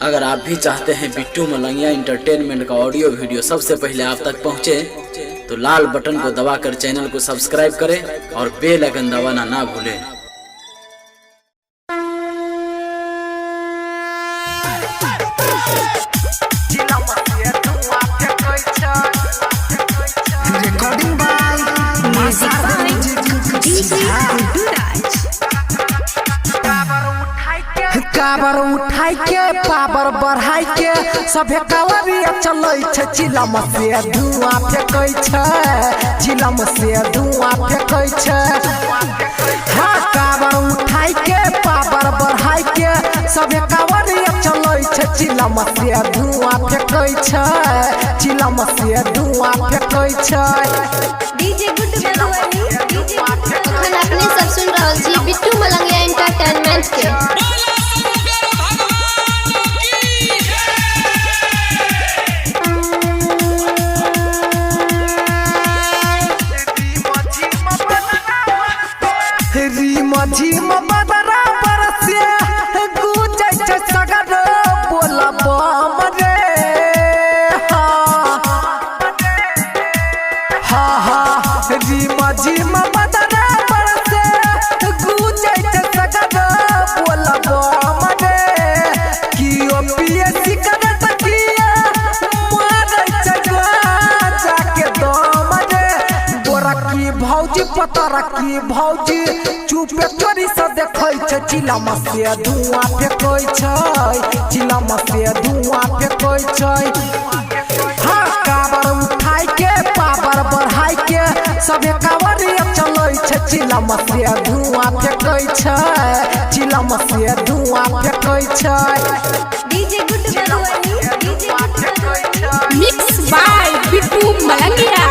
अगर आप भी चाहते हैं बिट्टू मलंगिया इंटरटेनमेंट का ऑडियो वीडियो सबसे पहले आप तक पहुंचे, तो लाल बटन को दबाकर चैनल को सब्सक्राइब करें और बेल आइकन दबाना ना भूलें। काबर उठाई के पावर बढ़ाई के सभे कावरिया चलै छै, चिलम से धुआं फेंकै छै, चिलम से धुआं फेंकै छै। हाँ, काबर उठाई के पावर बढ़ाई के सभे कावरिया चलै छै, चिलम से धुआं फेंकै छै, चिलम से धुआं फेंकै छै। डीजे गुड्डू बदुआनी अखन अपने सब सुन रहल छी बिट्टू मलंगिया एंटरटेनमेंट के। झिम बदरा बरसे गुजै छै सगर बोला बम रे। हाँ झिम बदरा बरसे गुजै छै सगर बोला बम रे। कियो पिए सिगरेट किया मारै छै गांजा के दम रे। गोरा की भौजी पतरा की भौजी चुपे चोरी से देखै छै, चिलम से धुआं फेंकै छै, चिलम से धुआं फेंकै छै। हाँ, काबर उठाई के पावर बढ़ाई के सभे कावरिया चलै छै, चिलम से धुआं फेंकै छै, चिलम से धुआं फेंकै छै। DJ Guddu Baduani mix by Bittu Malangiya.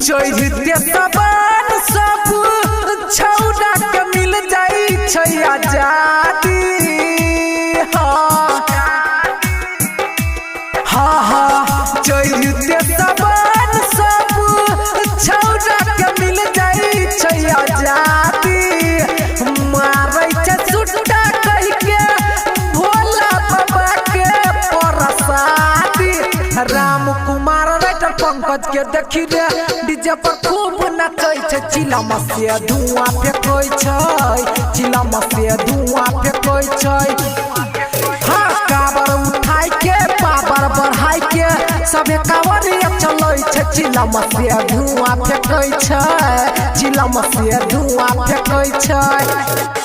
चढ़ते सबन सब छौड़ा के मिल जाई छै आजादी। हाँ चढ़ते सबन सब छौड़ा के मिल जाई छै आजादी। मारै छै सुट्टा कह के भोला बाबा के प्रसादी। राम कुमार राइटर पंकज के देखी रे डीजे पर खूब नचै छै, चिलम से धुआं फेंकै छै, चिलम से धुआं फेंकै छै। हाँ, काबर उठाई के पावर बढ़ाई के सभे कावरिया चलै छै, चिलम से धुआं फेंकै छै, चिलम से धुआं फेंकै छै।